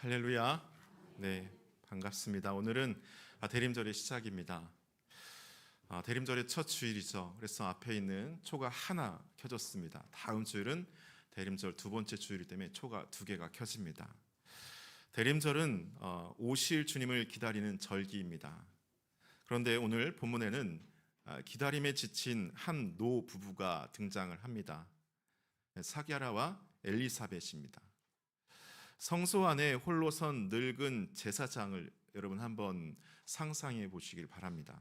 할렐루야. 네, 반갑습니다. 오늘은 대림절의 시작입니다. 대림절의 첫 주일이죠. 그래서 앞에 있는 초가 하나 켜졌습니다. 다음 주일은 대림절 두 번째 주일이기 때문에 초가 두 개가 켜집니다. 대림절은 오실 주님을 기다리는 절기입니다. 그런데 오늘 본문에는 기다림에 지친 한 노 부부가 등장을 합니다. 사게라와 엘리사벳입니다. 성소 안에 홀로 선 늙은 제사장을 여러분 한번 상상해 보시길 바랍니다.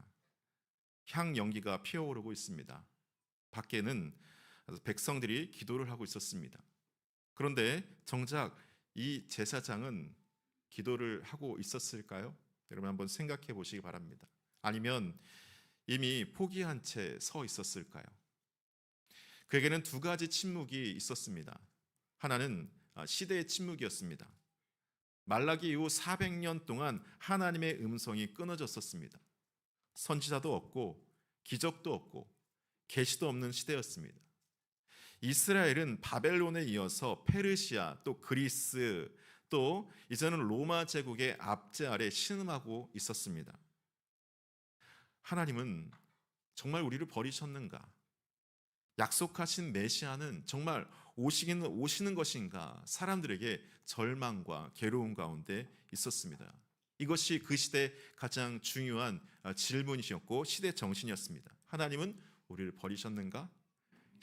향 연기가 피어오르고 있습니다. 밖에는 백성들이 기도를 하고 있었습니다. 그런데 정작 이 제사장은 기도를 하고 있었을까요? 여러분 한번 생각해 보시기 바랍니다. 아니면 이미 포기한 채 서 있었을까요? 그에게는 두 가지 침묵이 있었습니다. 하나는 시대의 침묵이었습니다. 말라기 이후 400년 동안 하나님의 음성이 끊어졌었습니다. 선지자도 없고 기적도 없고 계시도 없는 시대였습니다. 이스라엘은 바벨론에 이어서 페르시아 또 그리스 또 이제는 로마 제국의 압제 아래 신음하고 있었습니다. 하나님은 정말 우리를 버리셨는가? 약속하신 메시아는 정말 오시는 것인가? 사람들에게 절망과 괴로움 가운데 있었습니다. 이것이 그 시대 가장 중요한 질문이었고 시대 정신이었습니다. 하나님은 우리를 버리셨는가?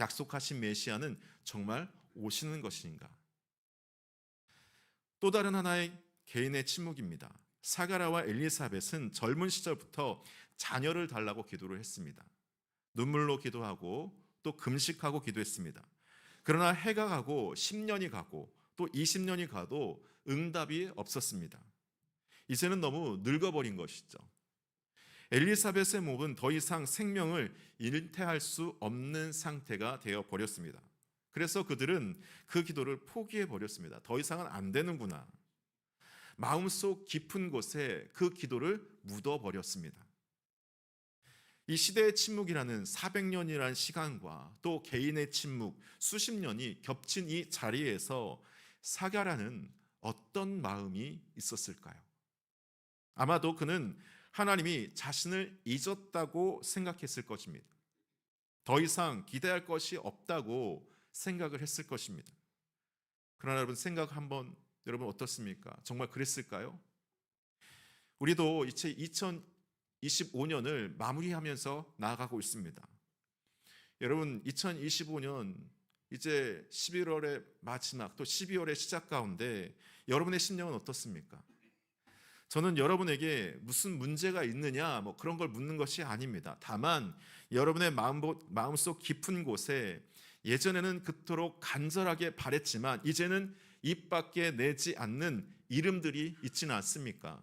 약속하신 메시아는 정말 오시는 것인가? 또 다른 하나의 개인의 침묵입니다. 사가라와 엘리사벳은 젊은 시절부터 자녀를 달라고 기도를 했습니다. 눈물로 기도하고 또 금식하고 기도했습니다. 그러나 해가 가고 10년이 가고 또 20년이 가도 응답이 없었습니다. 이제는 너무 늙어버린 것이죠. 엘리사벳의 몸은 더 이상 생명을 일태할 수 없는 상태가 되어 버렸습니다. 그래서 그들은 그 기도를 포기해 버렸습니다. 더 이상은 안 되는구나. 마음속 깊은 곳에 그 기도를 묻어 버렸습니다. 이 시대의 침묵이라는 400년이라는 시간과 또 개인의 침묵 수십 년이 겹친 이 자리에서 사가라는 어떤 마음이 있었을까요? 아마도 그는 하나님이 자신을 잊었다고 생각했을 것입니다. 더 이상 기대할 것이 없다고 생각을 했을 것입니다. 그러나 여러분 생각 한번 여러분 어떻습니까? 정말 그랬을까요? 우리도 이제 2025년을 마무리하면서 나아가고 있습니다. 여러분 2025년 이제 11월의 마지막 또 12월의 시작 가운데 여러분의 심령은 어떻습니까? 저는 여러분에게 무슨 문제가 있느냐 그런 걸 묻는 것이 아닙니다. 다만 여러분의 마음속 깊은 곳에 예전에는 그토록 간절하게 바랬지만 이제는 입 밖에 내지 않는 이름들이 있지는 않습니까?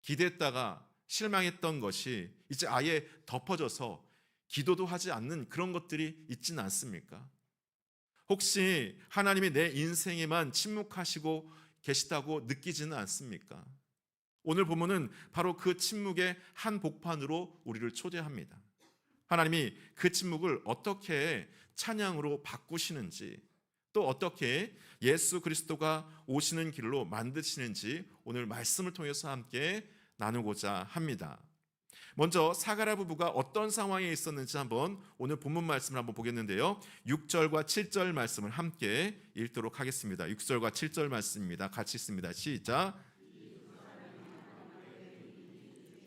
기대했다가 실망했던 것이 이제 아예 덮어져서 기도도 하지 않는 그런 것들이 있지는 않습니까? 혹시 하나님이 내 인생에만 침묵하시고 계시다고 느끼지는 않습니까? 오늘 본문은 바로 그 침묵의 한 복판으로 우리를 초대합니다. 하나님이 그 침묵을 어떻게 찬양으로 바꾸시는지 또 어떻게 예수 그리스도가 오시는 길로 만드시는지 오늘 말씀을 통해서 함께 나누고자 합니다. 먼저 사가라 부부가 어떤 상황에 있었는지 한번 오늘 본문 말씀을 한번 보겠는데요. 6절과 7절 말씀을 함께 읽도록 하겠습니다. 6절과 7절 말씀입니다. 같이 읽습니다. 시작.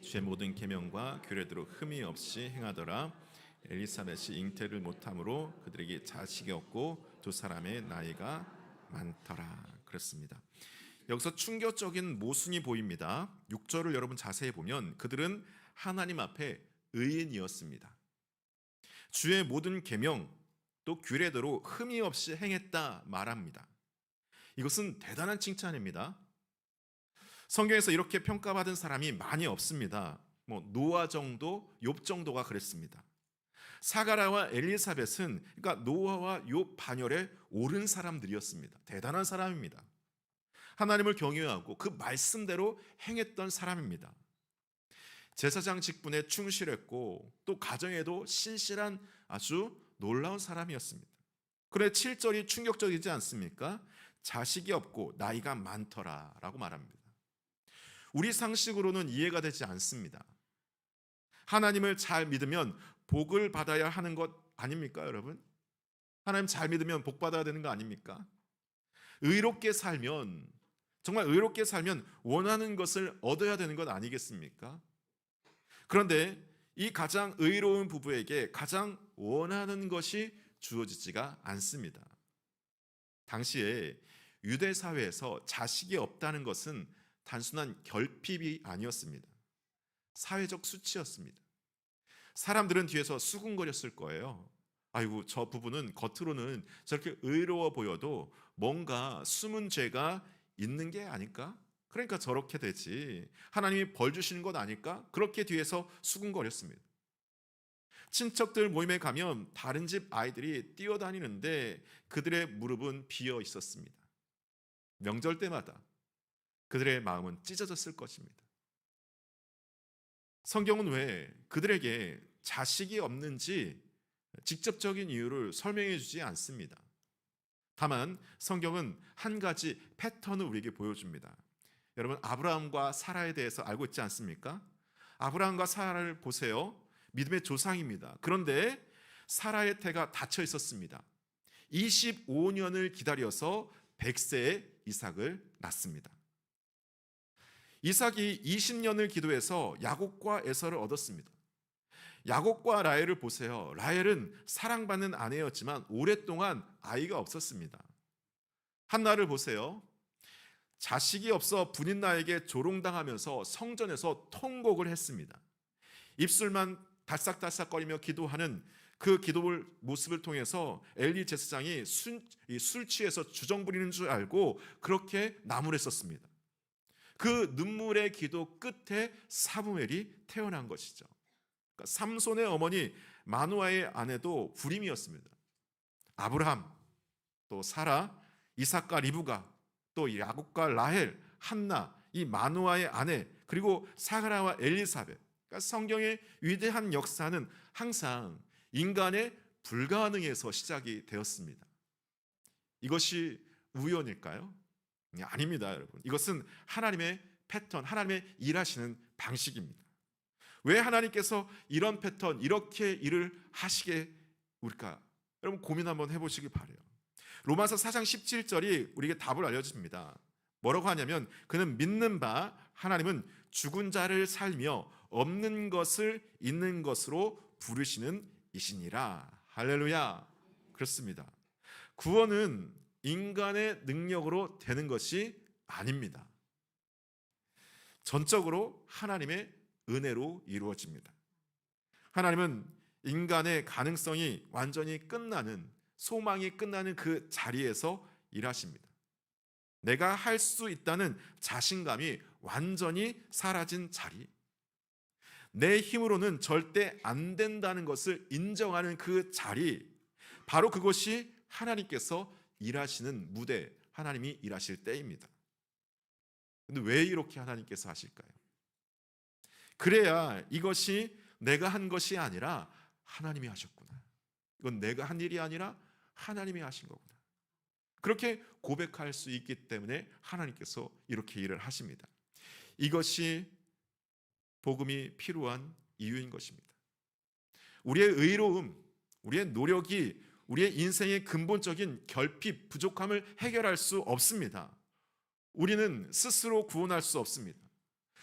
주의 모든 계명과 규례대로 흠이 없이 행하더라. 엘리사벳이 잉태를 못함으로 그들에게 자식이 없고 두 사람의 나이가 많더라. 그렇습니다. 여기서 충격적인 모순이 보입니다. 6절을 여러분 자세히 보면 그들은 하나님 앞에 의인이었습니다. 주의 모든 계명 또 규례대로 흠이 없이 행했다 말합니다. 이것은 대단한 칭찬입니다. 성경에서 이렇게 평가받은 사람이 많이 없습니다. 노아 정도, 욥 정도가 그랬습니다. 사가라와 엘리사벳은 그러니까 노아와 욥 반열에 오른 사람들이었습니다. 대단한 사람입니다. 하나님을 경외하고 그 말씀대로 행했던 사람입니다. 제사장 직분에 충실했고 또 가정에도 신실한 아주 놀라운 사람이었습니다. 그런데 7절이 충격적이지 않습니까? 자식이 없고 나이가 많더라라고 말합니다. 우리 상식으로는 이해가 되지 않습니다. 하나님을 잘 믿으면 복을 받아야 하는 것 아닙니까, 여러분? 하나님 잘 믿으면 복 받아야 되는 거 아닙니까? 의롭게 살면, 정말 의롭게 살면 원하는 것을 얻어야 되는 것 아니겠습니까? 그런데 이 가장 의로운 부부에게 가장 원하는 것이 주어지지가 않습니다. 당시에 유대 사회에서 자식이 없다는 것은 단순한 결핍이 아니었습니다. 사회적 수치였습니다. 사람들은 뒤에서 수군거렸을 거예요. 아이고, 저 부부는 겉으로는 저렇게 의로워 보여도 뭔가 숨은 죄가 있는 게 아닐까? 그러니까 저렇게 되지. 하나님이 벌 주시는 것 아닐까? 그렇게 뒤에서 수군거렸습니다. 친척들 모임에 가면 다른 집 아이들이 뛰어다니는데 그들의 무릎은 비어 있었습니다. 명절 때마다 그들의 마음은 찢어졌을 것입니다. 성경은 왜 그들에게 자식이 없는지 직접적인 이유를 설명해 주지 않습니다. 다만 성경은 한 가지 패턴을 우리에게 보여줍니다. 여러분, 아브라함과 사라에 대해서 알고 있지 않습니까? 아브라함과 사라를 보세요. 믿음의 조상입니다. 그런데 사라의 태가 닫혀 있었습니다. 25년을 기다려서 100세에 이삭을 낳습니다. 이삭이 20년을 기도해서 야곱과 에서를 얻었습니다. 야곱과 라헬을 보세요. 라헬은 사랑받는 아내였지만 오랫동안 아이가 없었습니다. 한나를 보세요. 자식이 없어 분인나에게 조롱당하면서 성전에서 통곡을 했습니다. 입술만 달싹달싹거리며 기도하는 그 기도의 모습을 통해서 엘리 제사장이 술 취해서 주정 부리는 줄 알고 그렇게 나무랬었습니다. 그 눈물의 기도 끝에 사무엘이 태어난 것이죠. 그러니까 삼손의 어머니 마누아의 아내도 불임이었습니다. 아브라함, 또 사라, 이삭과 리브가, 또 야곱과 라헬, 한나, 이 마누아의 아내, 그리고 사가라와 엘리사벳. 그러니까 성경의 위대한 역사는 항상 인간의 불가능에서 시작이 되었습니다. 이것이 우연일까요? 아닙니다, 여러분. 이것은 하나님의 패턴, 하나님의 일하시는 방식입니다. 왜 하나님께서 이런 패턴, 이렇게 일을 하시게 우리가 여러분 고민 한번 해보시기 바라요. 로마서 4장 17절이 우리에게 답을 알려줍니다. 뭐라고 하냐면 그는 믿는 바 하나님은 죽은 자를 살며 없는 것을 있는 것으로 부르시는 이시니라. 할렐루야. 그렇습니다. 구원은 인간의 능력으로 되는 것이 아닙니다. 전적으로 하나님의 은혜로 이루어집니다. 하나님은 인간의 가능성이 완전히 끝나는, 소망이 끝나는 그 자리에서 일하십니다. 내가 할 수 있다는 자신감이 완전히 사라진 자리, 내 힘으로는 절대 안 된다는 것을 인정하는 그 자리, 바로 그것이 하나님께서 일하시는 무대, 하나님이 일하실 때입니다. 근데 왜 이렇게 하나님께서 하실까요? 그래야 이것이 내가 한 것이 아니라 하나님이 하셨구나. 이건 내가 한 일이 아니라 하나님이 하신 거구나. 그렇게 고백할 수 있기 때문에 하나님께서 이렇게 일을 하십니다. 이것이 복음이 필요한 이유인 것입니다. 우리의 의로움, 우리의 노력이 우리의 인생의 근본적인 결핍, 부족함을 해결할 수 없습니다. 우리는 스스로 구원할 수 없습니다.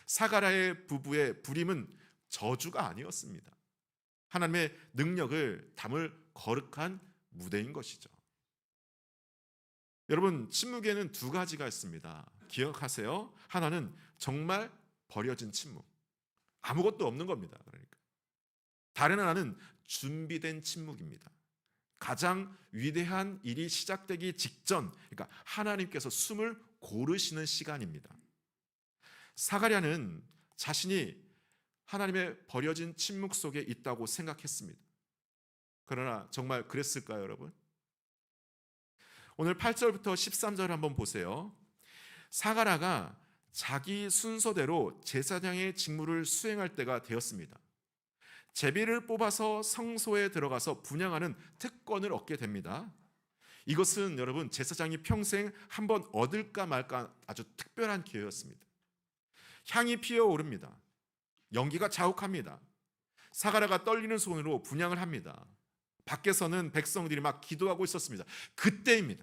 사가라의 부부의 불임은 저주가 아니었습니다. 하나님의 능력을 담을 거룩한 무대인 것이죠. 여러분, 침묵에는 두 가지가 있습니다. 기억하세요. 하나는 정말 버려진 침묵, 아무것도 없는 겁니다. 그러니까 다른 하나는 준비된 침묵입니다. 가장 위대한 일이 시작되기 직전, 그러니까 하나님께서 숨을 고르시는 시간입니다. 사가랴는 자신이 하나님의 버려진 침묵 속에 있다고 생각했습니다. 그러나 정말 그랬을까요, 여러분? 오늘 8절부터 13절 한번 보세요. 사가랴가 자기 순서대로 제사장의 직무를 수행할 때가 되었습니다. 제비를 뽑아서 성소에 들어가서 분향하는 특권을 얻게 됩니다. 이것은 여러분 제사장이 평생 한번 얻을까 말까 아주 특별한 기회였습니다. 향이 피어오릅니다. 연기가 자욱합니다. 사가랴가 떨리는 손으로 분향을 합니다. 밖에서는 백성들이 막 기도하고 있었습니다. 그때입니다.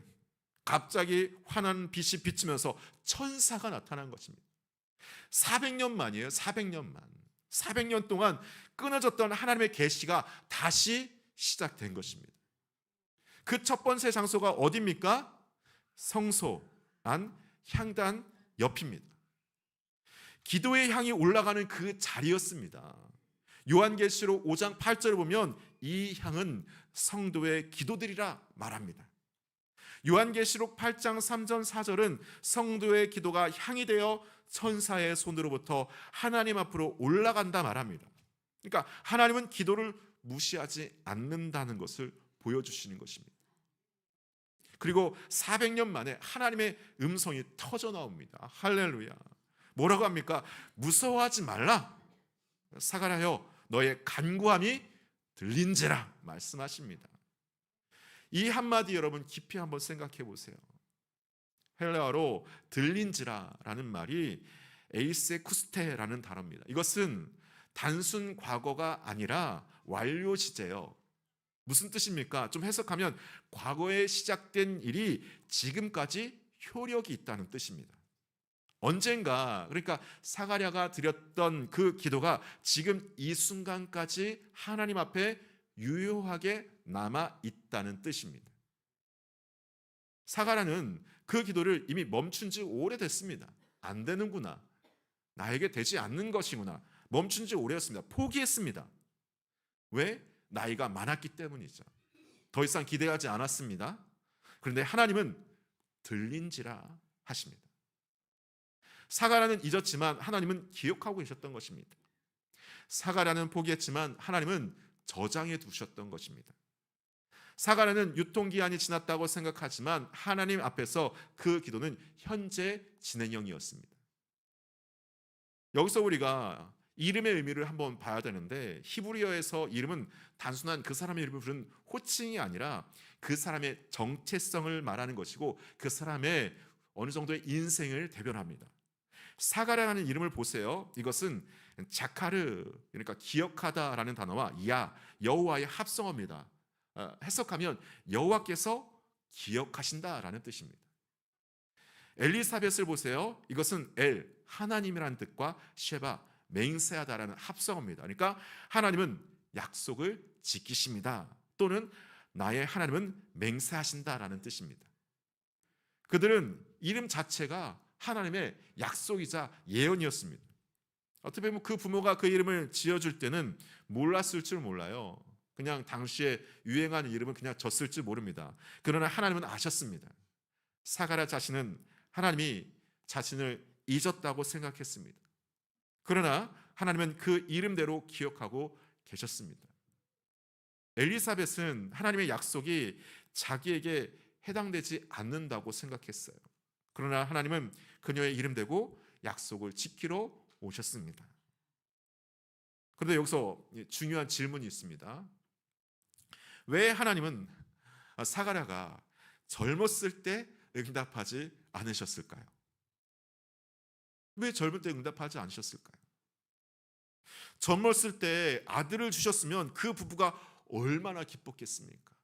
갑자기 환한 빛이 비치면서 천사가 나타난 것입니다. 400년 만이에요. 400년 만. 400년 동안 끊어졌던 하나님의 계시가 다시 시작된 것입니다. 그 첫 번째 장소가 어디입니까? 성소 안 향단 옆입니다. 기도의 향이 올라가는 그 자리였습니다. 요한계시록 5장 8절을 보면 이 향은 성도의 기도들이라 말합니다. 요한계시록 8장 3절 4절은 성도의 기도가 향이 되어 천사의 손으로부터 하나님 앞으로 올라간다 말합니다. 그러니까 하나님은 기도를 무시하지 않는다는 것을 보여주시는 것입니다. 그리고 400년 만에 하나님의 음성이 터져 나옵니다. 할렐루야. 뭐라고 합니까? 무서워하지 말라. 사가랴여 너의 간구함이 들린지라 말씀하십니다. 이 한마디 여러분 깊이 한번 생각해 보세요. 헬라어로 들린지라라는 말이 에이세쿠스테라는 단어입니다. 이것은 단순 과거가 아니라 완료 시제예요. 무슨 뜻입니까? 좀 해석하면 과거에 시작된 일이 지금까지 효력이 있다는 뜻입니다. 언젠가, 그러니까 사가랴가 드렸던 그 기도가 지금 이 순간까지 하나님 앞에 유효하게 남아 있다는 뜻입니다. 사가랴는 그 기도를 이미 멈춘 지 오래됐습니다. 안 되는구나. 나에게 되지 않는 것이구나. 멈춘 지 오래였습니다. 포기했습니다. 왜? 나이가 많았기 때문이죠. 더 이상 기대하지 않았습니다. 그런데 하나님은 들린지라 하십니다. 사가랴는 잊었지만 하나님은 기억하고 계셨던 것입니다. 사가랴는 포기했지만 하나님은 저장해 두셨던 것입니다. 사가랴는 유통기한이 지났다고 생각하지만 하나님 앞에서 그 기도는 현재 진행형이었습니다. 여기서 우리가 이름의 의미를 한번 봐야 되는데, 히브리어에서 이름은 단순한 그 사람의 이름을 부르는 호칭이 아니라 그 사람의 정체성을 말하는 것이고 그 사람의 어느 정도의 인생을 대변합니다. 사가랴라는 이름을 보세요. 이것은 자카르, 그러니까 기억하다라는 단어와 야, 여호와의 합성어입니다. 해석하면 여호와께서 기억하신다라는 뜻입니다. 엘리사벳을 보세요. 이것은 엘, 하나님이라는 뜻과 쉐바, 맹세하다라는 합성어입니다. 그러니까 하나님은 약속을 지키십니다. 또는 나의 하나님은 맹세하신다라는 뜻입니다. 그들은 이름 자체가 하나님의 약속이자 예언이었습니다. 어떻게 보면 그 부모가 그 이름을 지어줄 때는 몰랐을 줄 몰라요. 그냥 당시에 유행하는 이름은 그냥 졌을 줄 모릅니다. 그러나 하나님은 아셨습니다. 사가랴 자신은 하나님이 자신을 잊었다고 생각했습니다. 그러나 하나님은 그 이름대로 기억하고 계셨습니다. 엘리사벳은 하나님의 약속이 자기에게 해당되지 않는다고 생각했어요. 그러나 하나님은 그녀의 이름대로 약속을 지키러 오셨습니다. 그런데 여기서 중요한 질문이 있습니다. 왜 하나님은 사가랴가 젊었을 때 응답하지 않으셨을까요? 왜 젊을 때 응답하지 않으셨을까요? 젊었을 때 아들을 주셨으면 그 부부가 얼마나 기뻤겠습니까?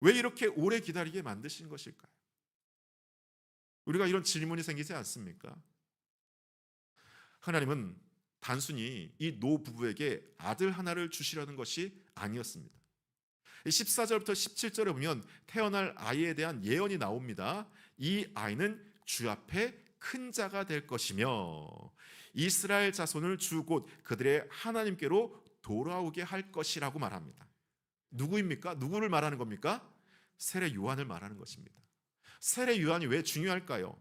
왜 이렇게 오래 기다리게 만드신 것일까요? 우리가 이런 질문이 생기지 않습니까? 하나님은 단순히 이 노부부에게 아들 하나를 주시려는 것이 아니었습니다. 14절부터 17절에 보면 태어날 아이에 대한 예언이 나옵니다. 이 아이는 주 앞에 큰 자가 될 것이며 이스라엘 자손을 주 곧 그들의 하나님께로 돌아오게 할 것이라고 말합니다. 누구입니까? 누구를 말하는 겁니까? 세례 요한을 말하는 것입니다. 세례 요한이 왜 중요할까요?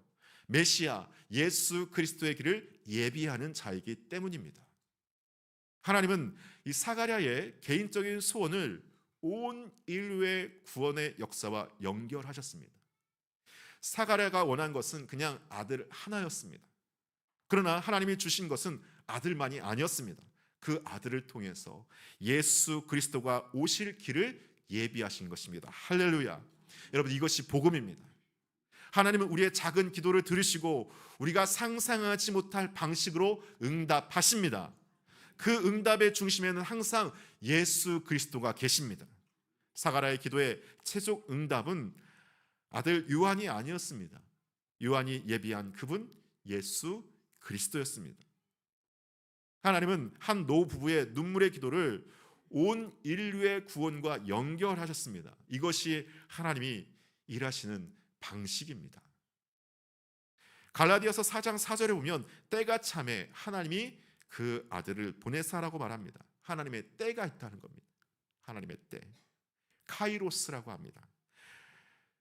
메시아 예수 그리스도의 길을 예비하는 자이기 때문입니다. 하나님은 이 사가랴의 개인적인 소원을 온 인류의 구원의 역사와 연결하셨습니다. 사가랴가 원한 것은 그냥 아들 하나였습니다. 그러나 하나님이 주신 것은 아들만이 아니었습니다. 그 아들을 통해서 예수 그리스도가 오실 길을 예비하신 것입니다. 할렐루야. 여러분, 이것이 복음입니다. 하나님은 우리의 작은 기도를 들으시고 우리가 상상하지 못할 방식으로 응답하십니다. 그 응답의 중심에는 항상 예수 그리스도가 계십니다. 사가라의 기도의 최종 응답은 아들 요한이 아니었습니다. 요한이 예비한 그분 예수 그리스도였습니다. 하나님은 한 노부부의 눈물의 기도를 온 인류의 구원과 연결하셨습니다. 이것이 하나님이 일하시는 방식입니다. 갈라디아서 4장 4절에 보면 때가 참에 하나님이 그 아들을 보내사라고 말합니다. 하나님의 때가 있다는 겁니다. 하나님의 때, 카이로스라고 합니다.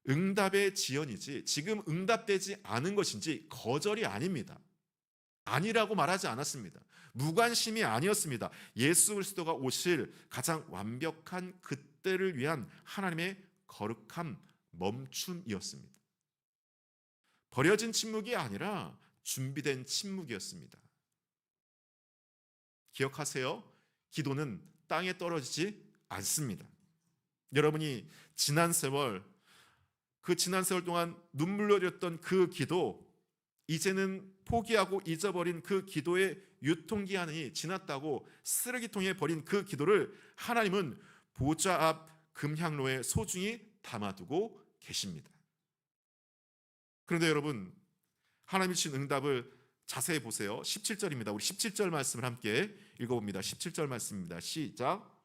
응답의 지연이지 지금 응답되지 않은 것인지 거절이 아닙니다. 아니라고 말하지 않았습니다. 무관심이 아니었습니다. 예수 그리스도가 오실 가장 완벽한 그때를 위한 하나님의 거룩한 멈춤이었습니다. 버려진 침묵이 아니라 준비된 침묵이었습니다. 기억하세요. 기도는 땅에 떨어지지 않습니다. 여러분이 지난 세월 동안 눈물로 흘렸던 그 기도, 이제는 포기하고 잊어버린 그 기도의 유통기한이 지났다고 쓰레기통에 버린 그 기도를 하나님은 보좌 앞 금향로에 소중히 담아두고 계십니다. 그런데 여러분, 하나님이 주신 응답을 자세히 보세요. 17절입니다. 우리 17절 말씀을 함께 읽어봅니다. 17절 말씀입니다. 시작.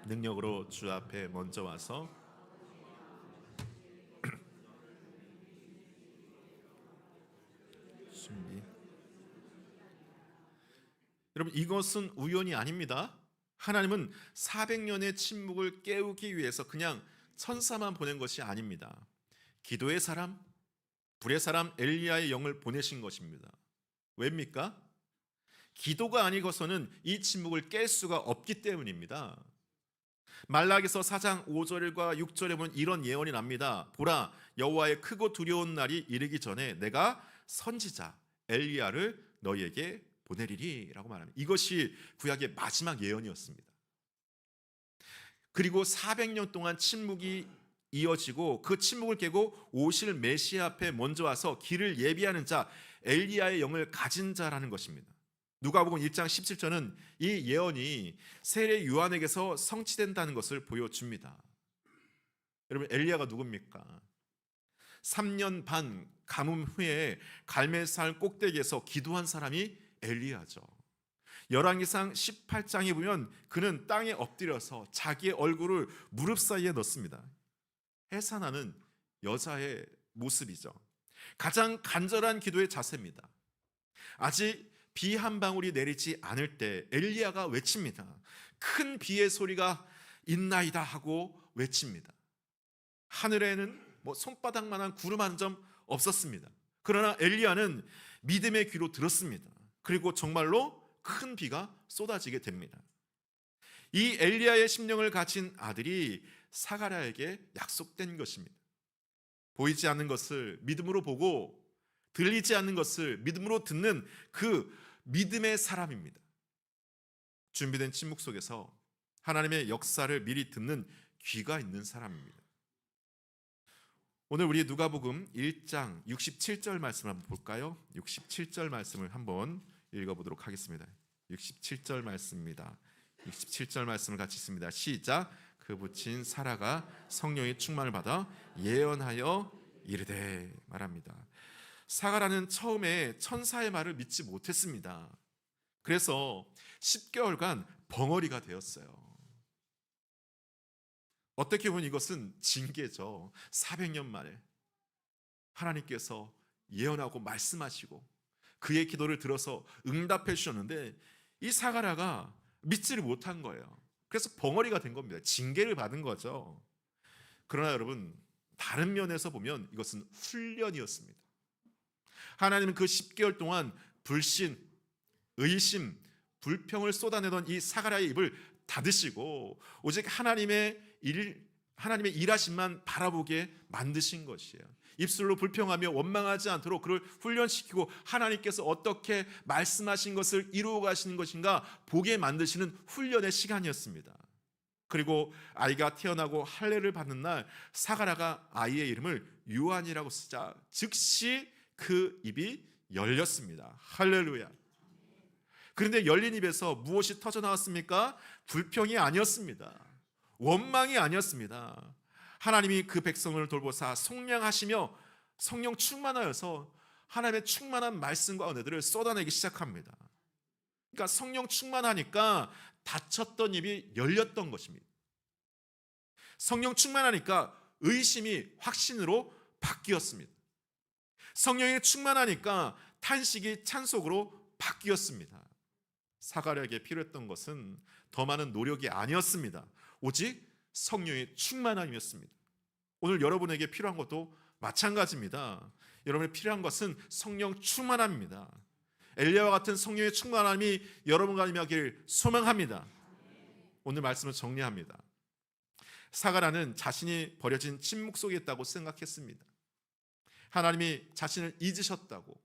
능력으로 주 앞에 먼저 와서 준비. 여러분, 이것은 우연이 아닙니다. 하나님은 400년의 침묵을 깨우기 위해서 그냥 천사만 보낸 것이 아닙니다. 기도의 사람, 불의 사람 엘리야의 영을 보내신 것입니다. 왜입니까? 기도가 아니고서는 이 침묵을 깰 수가 없기 때문입니다. 말라기서 4장 5절과 6절에 보면 이런 예언이 납니다. 보라, 여호와의 크고 두려운 날이 이르기 전에 내가 선지자 엘리야를 너희에게 보내리리라고 말합니다. 이것이 구약의 마지막 예언이었습니다. 그리고 400년 동안 침묵이 이어지고 그 침묵을 깨고 오실 메시아 앞에 먼저 와서 길을 예비하는 자, 엘리야의 영을 가진 자라는 것입니다. 누가복음 1장 17절은 이 예언이 세례 요한에게서 성취된다는 것을 보여줍니다. 여러분, 엘리야가 누굽니까? 3년 반 가뭄 후에 갈멜산 꼭대기에서 기도한 사람이 엘리야죠. 열왕기상 18장에 보면 그는 땅에 엎드려서 자기의 얼굴을 무릎 사이에 넣습니다. 해산하는 여자의 모습이죠. 가장 간절한 기도의 자세입니다. 아직 비 한 방울이 내리지 않을 때 엘리야가 외칩니다. 큰 비의 소리가 있나이다 하고 외칩니다. 하늘에는 손바닥만한 구름 한 점 없었습니다. 그러나 엘리야는 믿음의 귀로 들었습니다. 그리고 정말로 큰 비가 쏟아지게 됩니다. 이 엘리야의 심령을 가진 아들이 사가랴에게 약속된 것입니다. 보이지 않는 것을 믿음으로 보고 들리지 않는 것을 믿음으로 듣는 그 믿음의 사람입니다. 준비된 침묵 속에서 하나님의 역사를 미리 듣는 귀가 있는 사람입니다. 오늘 우리 누가복음 1장 67절 말씀을 한번 볼까요? 67절 말씀을 한번 읽어보도록 하겠습니다. 67절 말씀입니다. 67절 말씀을 같이 읽습니다. 시작. 그 부친 사라가 성령의 충만을 받아 예언하여 이르되 말합니다. 사가라는 처음에 천사의 말을 믿지 못했습니다. 그래서 10개월간 벙어리가 되었어요. 어떻게 보면 이것은 징계죠. 400년 만에 하나님께서 예언하고 말씀하시고 그의 기도를 들어서 응답해 주셨는데 이 사가랴가 믿지를 못한 거예요. 그래서 벙어리가 된 겁니다. 징계를 받은 거죠. 그러나 여러분, 다른 면에서 보면 이것은 훈련이었습니다. 하나님은 그 10개월 동안 불신, 의심, 불평을 쏟아내던 이 사가랴의 입을 닫으시고 오직 하나님의 일하심만 바라보게 만드신 것이에요. 입술로 불평하며 원망하지 않도록 그를 훈련시키고 하나님께서 어떻게 말씀하신 것을 이루어 가시는 것인가 보게 만드시는 훈련의 시간이었습니다. 그리고 아이가 태어나고 할례를 받는 날 사가랴가 아이의 이름을 요한이라고 쓰자 즉시 그 입이 열렸습니다. 할렐루야. 그런데 열린 입에서 무엇이 터져 나왔습니까? 불평이 아니었습니다. 원망이 아니었습니다. 하나님이 그 백성을 돌보사 속량하시며 성령 충만하여서 하나님의 충만한 말씀과 은혜들을 쏟아내기 시작합니다. 그러니까 성령 충만하니까 닫혔던 입이 열렸던 것입니다. 성령 충만하니까 의심이 확신으로 바뀌었습니다. 성령이 충만하니까 탄식이 찬송으로 바뀌었습니다. 사가랴에게 필요했던 것은 더 많은 노력이 아니었습니다. 오직 성령의 충만함이었습니다. 오늘 여러분에게 필요한 것도 마찬가지입니다. 여러분에게 필요한 것은 성령 충만함입니다. 엘리야와 같은 성령의 충만함이 여러분과 임하기를 소망합니다. 오늘 말씀을 정리합니다. 사가랴는 자신이 버려진 침묵 속에 있다고 생각했습니다. 하나님이 자신을 잊으셨다고,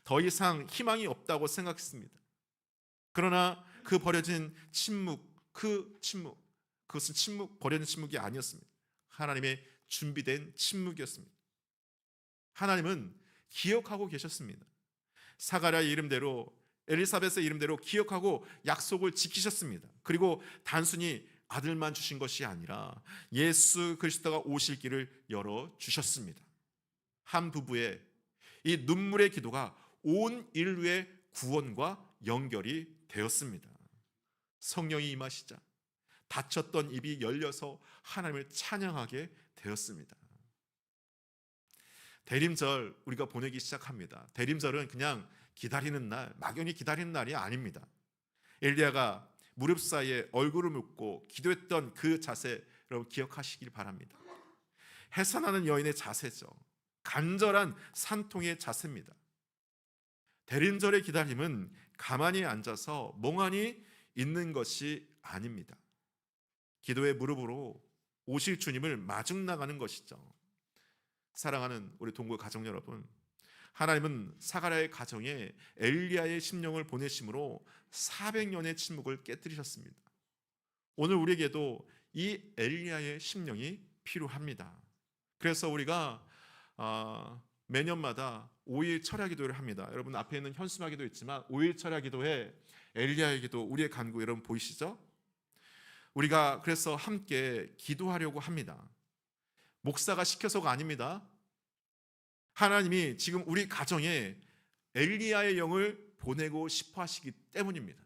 더 이상 희망이 없다고 생각했습니다. 그러나 그 버려진 침묵, 그것은 버려진 침묵이 아니었습니다. 하나님의 준비된 침묵이었습니다. 하나님은 기억하고 계셨습니다. 사가랴의 이름대로, 엘리사벳의 이름대로 기억하고 약속을 지키셨습니다. 그리고 단순히 아들만 주신 것이 아니라 예수 그리스도가 오실 길을 열어주셨습니다. 한 부부의 이 눈물의 기도가 온 인류의 구원과 연결이 되었습니다. 성령이 임하시자 닫혔던 입이 열려서 하나님을 찬양하게 되었습니다. 대림절 우리가 보내기 시작합니다. 대림절은 그냥 기다리는 날, 막연히 기다리는 날이 아닙니다. 엘리야가 무릎 사이에 얼굴을 묻고 기도했던 그 자세 여러분 기억하시길 바랍니다. 해산하는 여인의 자세죠. 간절한 산통의 자세입니다. 대림절의 기다림은 가만히 앉아서 멍하니 있는 것이 아닙니다. 기도의 무릎으로 오실 주님을 마중 나가는 것이죠. 사랑하는 우리 동구 가정 여러분, 하나님은 사가랴의 가정에 엘리야의 심령을 보내심으로 400년의 침묵을 깨뜨리셨습니다. 오늘 우리에게도 이 엘리야의 심령이 필요합니다. 그래서 우리가 매년마다 5일 철야 기도를 합니다. 여러분 앞에 있는 현수막 기도 있지만 5일 철야 기도에 엘리야의 기도, 우리의 간구 여러분 보이시죠? 우리가 그래서 함께 기도하려고 합니다. 목사가 시켜서가 아닙니다. 하나님이 지금 우리 가정에 엘리야의 영을 보내고 싶어 하시기 때문입니다.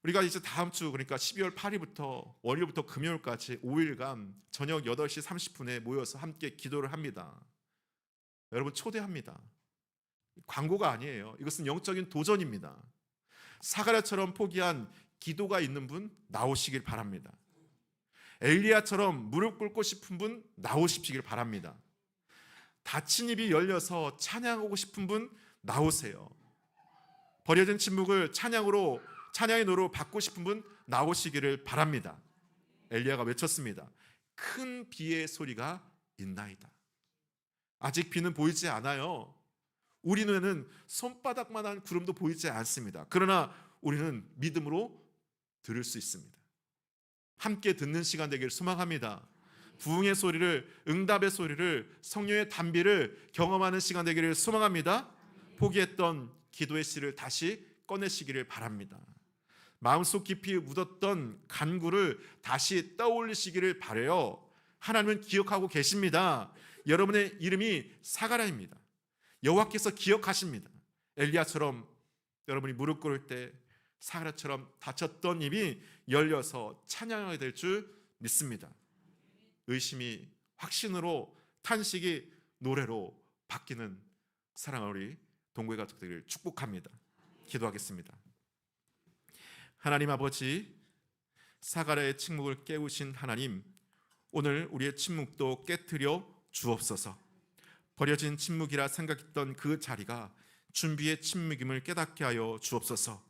우리가 이제 다음 주, 그러니까 12월 8일부터 월요일부터 금요일까지 5일간 저녁 8시 30분에 모여서 함께 기도를 합니다. 여러분 초대합니다. 광고가 아니에요. 이것은 영적인 도전입니다. 사가랴처럼 포기한 기도가 있는 분 나오시길 바랍니다. 엘리야처럼 무릎 꿇고 싶은 분 나오시길 바랍니다. 닫힌 입이 열려서 찬양하고 싶은 분 나오세요. 버려진 침묵을 찬양의 노로 받고 싶은 분 나오시기를 바랍니다. 엘리야가 외쳤습니다. 큰 비의 소리가 있나이다. 아직 비는 보이지 않아요. 우리 눈에는 손바닥만한 구름도 보이지 않습니다. 그러나 우리는 믿음으로 들을 수 있습니다. 함께 듣는 시간 되기를 소망합니다. 부흥의 소리를, 응답의 소리를, 성령의 단비를 경험하는 시간 되기를 소망합니다. 포기했던 기도의 씨를 다시 꺼내시기를 바랍니다. 마음속 깊이 묻었던 간구를 다시 떠올리시기를 바라요. 하나님은 기억하고 계십니다. 여러분의 이름이 사가랴입니다. 여호와께서 기억하십니다. 엘리야처럼 여러분이 무릎 꿇을 때 사가랴처럼 닫혔던 입이 열려서 찬양하게 될 줄 믿습니다. 의심이 확신으로, 탄식이 노래로 바뀌는 사랑하는 우리 동구의 가족들을 축복합니다. 기도하겠습니다. 하나님 아버지, 사가랴의 침묵을 깨우신 하나님, 오늘 우리의 침묵도 깨트려 주옵소서. 버려진 침묵이라 생각했던 그 자리가 준비의 침묵임을 깨닫게 하여 주옵소서.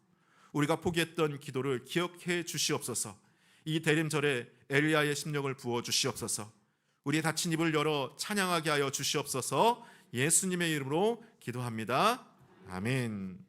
우리가 포기했던 기도를 기억해 주시옵소서. 이 대림절에 엘리야의 심령을 부어 주시옵소서. 우리의 닫힌 입을 열어 찬양하게 하여 주시옵소서. 예수님의 이름으로 기도합니다. 아멘.